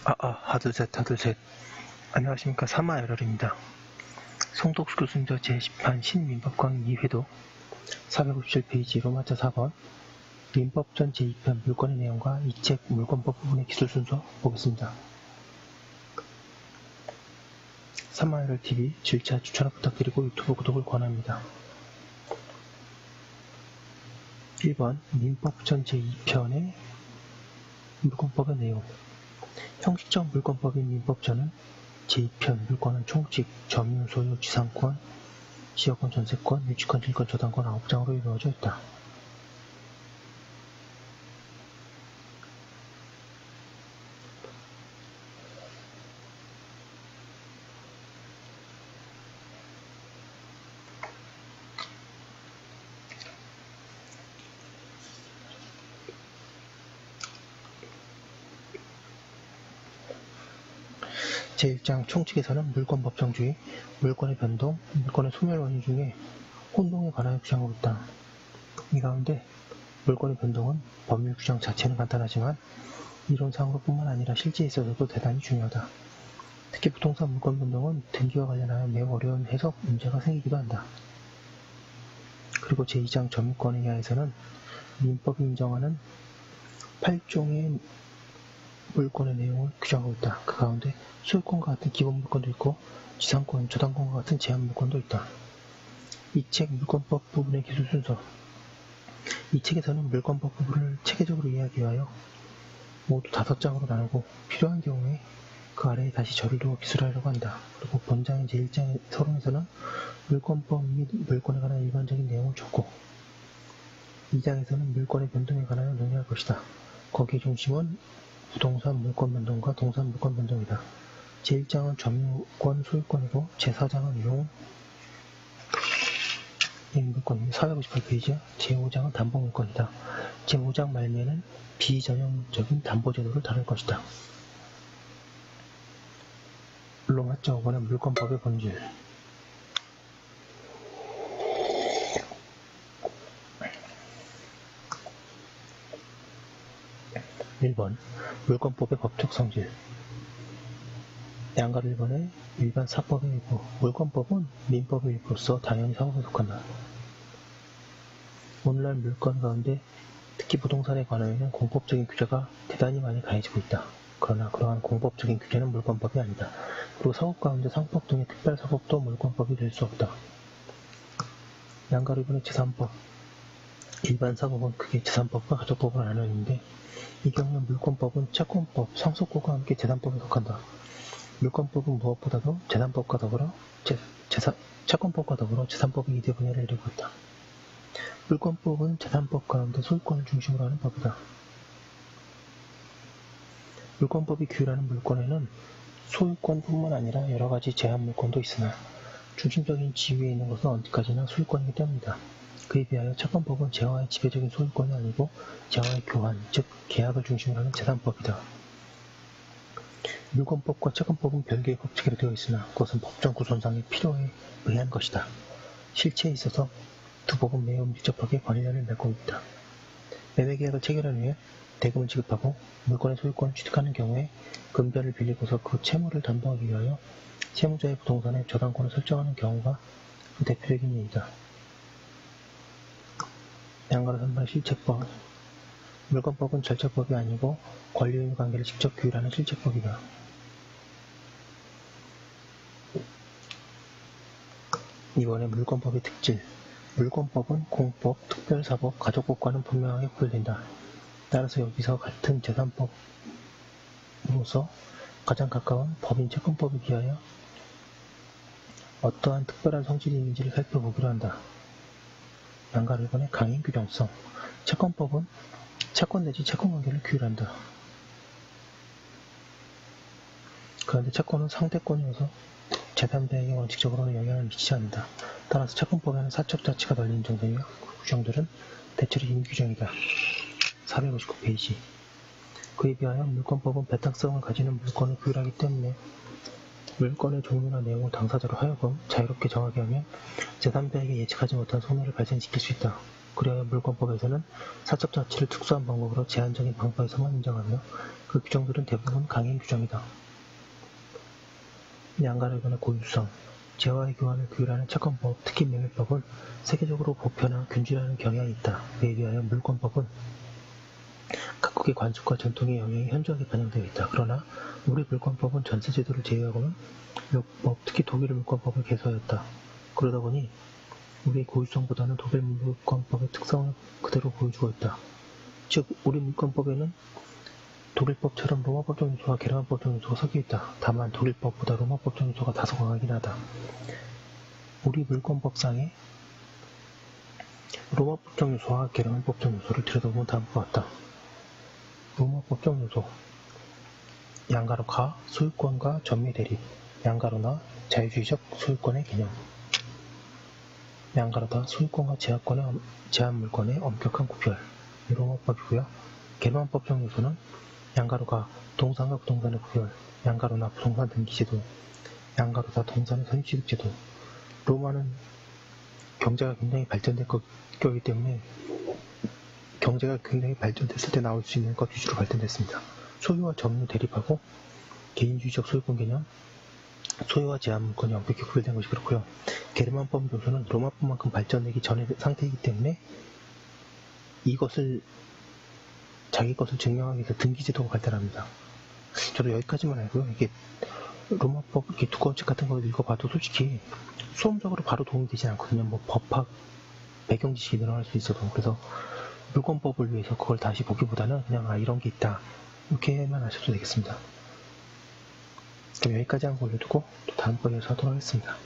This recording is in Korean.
하둘셋 하둘셋. 안녕하십니까. 사마열혈입니다. 송덕수 교수님저 제10판 신민법강 2회독 457페이지 로마자 4번 민법전 제2편 물권의 내용과 이 책 물권법 부분의 기술 순서 보겠습니다. 사마열혈TV 7차 추천을 부탁드리고 유튜브 구독을 권합니다. 1번 민법전 제2편의 물권법의 내용. 형식적 물권법인 민법전은 제2편 물권은 총칙, 점유, 소유, 지상권, 지역권, 전세권, 유치권, 질권, 저당권 9장으로 이루어져 있다. 제1장 총칙에서는 물권 법정주의, 물권의 변동, 물권의 소멸 원인 중에 혼동에 관하여 규정하고 있다. 이 가운데 물권의 변동은 법률 규정 자체는 간단하지만 이론상으로 뿐만 아니라 실제에 있어서도 대단히 중요하다. 특히 부동산 물권 변동은 등기와 관련하여 매우 어려운 해석 문제가 생기기도 한다. 그리고 제2장 점유권에 의하여서는 민법이 인정하는 8종의 물권의 내용을 규정하고 있다. 그 가운데 소유권과 같은 기본 물권도 있고 지상권, 저당권과 같은 제한 물권도 있다. 이 책 물권법 부분의 기술 순서. 이 책에서는 물권법 부분을 체계적으로 이해하기 위하여 모두 5장으로 나누고 필요한 경우에 그 아래에 다시 절을 두어 기술하려고 한다. 그리고 본장인 제1장의 서론에서는 물권법 및 물권에 관한 일반적인 내용을 줬고 2장에서는 물권의 변동에 관하여 논의할 것이다. 거기에 중심은 부동산 물권 변동과 동산 물권 변동이다. 제1장은 점유권, 소유권이고 제4장은 용, 물권, 458페이지야. 제5장은 담보물권이다. 제5장 말미에는 비전형적인 담보제도를 다룰 것이다. 로마자 5번의 물권법의 본질. (1번) 물권법의 법적 성질. 양가 1번의 일반 사법의 일부. 물권법은 민법의 일부로서 당연히 사법에 속한다. 오늘날 물권 가운데 특히 부동산에 관하여는 공법적인 규제가 대단히 많이 가해지고 있다. 그러나 그러한 공법적인 규제는 물권법이 아니다. 그리고 사법 가운데 상법 등의 특별사법도 물권법이 될 수 없다. 양가 1번의 제3법. 일반 사법은 크게 제3법과 가족법으로 나뉘어 있는데 이 경우 물권법은 채권법, 상속법과 함께 제3법에 속한다. 물권법은 무엇보다도 제3법과 더불어 채권법과 더불어 제3법의 이대 분야를 이루고 있다. 물권법은 제3법 가운데 소유권을 중심으로 하는 법이다. 물권법이 규율하는 물권에는 소유권뿐만 아니라 여러가지 제한 물권도 있으나 중심적인 지위에 있는 것은 언제까지나 소유권이기 때문이다. 그에 비하여 채권법은 재화의 지배적인 소유권이 아니고 재화의 교환, 즉 계약을 중심으로 하는 제3법이다. 물권법과 채권법은 별개의 법칙으로 되어 있으나 그것은 법정 구성상의 필요에 의한 것이다. 실체에 있어서 두 법은 매우 밀접하게 관련을 맺고 있다. 매매계약을 체결한 후에 대금을 지급하고 물권의 소유권을 취득하는 경우에 금변을 빌리고서 그 채무를 담보하기 위하여 채무자의 부동산에 저당권을 설정하는 경우가 그 대표적인 예이다. 양가로 3번의 실체법. 물권법은 절차법이 아니고 권리의무 관계를 직접 규율하는 실체법이다. 이번에 물권법의 특질. 물권법은 공법, 특별사법, 가족법과는 분명하게 구별된다. 따라서 여기서 같은 제3법으로서 가장 가까운 법인 채권법에 비하여 어떠한 특별한 성질이 있는지를 살펴보기로 한다. 양가 1번의 강인 규정성. 채권법은 채권 내지 채권관계를 규율한다. 그런데 채권은 상대권이어서 제3자에게 원칙적으로는 영향을 미치지 않는다. 따라서 채권법에는 사적 자치가 널린 정도이며 그 규정들은 대체로 임규정이다. 459페이지. 그에 비하여 물권법은 배탁성을 가지는 물권을 규율하기 때문에 물권의 종류나 내용을 당사자로 하여금 자유롭게 정하게 하면 제3자에게 예측하지 못한 손해를 발생시킬 수 있다. 그리하여 물권법에서는 사적 자치를 특수한 방법으로 제한적인 방법에서만 인정하며 그 규정들은 대부분 강행 규정이다. 양가를 관한 고유성, 재화의 교환을 규율하는 채권법, 특히 명예법은 세계적으로 보편화, 균질하는 경향이 있다. 이에 비하여 물권법은 각국의 관습과 전통의 영향이 현저하게 반영되어 있다. 그러나 우리 물권법은 전세제도를 제외하고는 법, 특히 독일의 물권법을 개소하였다. 그러다 보니 우리의 고유성보다는 독일 물권법의 특성을 그대로 보여주고 있다. 즉 우리 물권법에는 독일법처럼 로마법적 요소와 게르만법적 요소가 섞여 있다. 다만 독일법보다 로마법적 요소가 다소 강하긴 하다. 우리 물권법상의 로마법적 요소와 게르만법적 요소를 들여다보면 다음과 같다. 로마법적 요소 양가로 가, 소유권과 전매 대립 양가로나 자유주의적 소유권의 개념 양가로다 소유권과 제한물권의 엄격한 구별 로마법이고요. 게르만법적 요소는 양가로가 동산과 부동산의 구별 양가로나 부동산 등기제도 양가로다 동산의 선입취득제도 로마는 경제가 굉장히 발전된 거기 때문에 경제가 굉장히 발전됐을 때 나올 수 있는 것 위주로 발전됐습니다. 소유와 점유 대립하고 개인주의적 소유권 개념, 소유와 제한물권이 엄격히 구별된 것이 그렇고요. 게르만법 요소는 로마법만큼 발전되기 전의 상태이기 때문에 이것을 자기 것을 증명하기 위해서 등기제도가 발달합니다. 저도 여기까지만 알고요. 이게 로마법 이렇게 두꺼운 책 같은 거 읽어봐도 솔직히 수험적으로 바로 도움이 되진 않거든요. 뭐 법학 배경 지식이 늘어날 수 있어도 그래서 물권법을 위해서 그걸 다시 보기보다는 그냥 이런 게 있다 이렇게만 하셔도 되겠습니다. 그럼 여기까지 한 거 올려두고 또 다음번에 하도록 하겠습니다.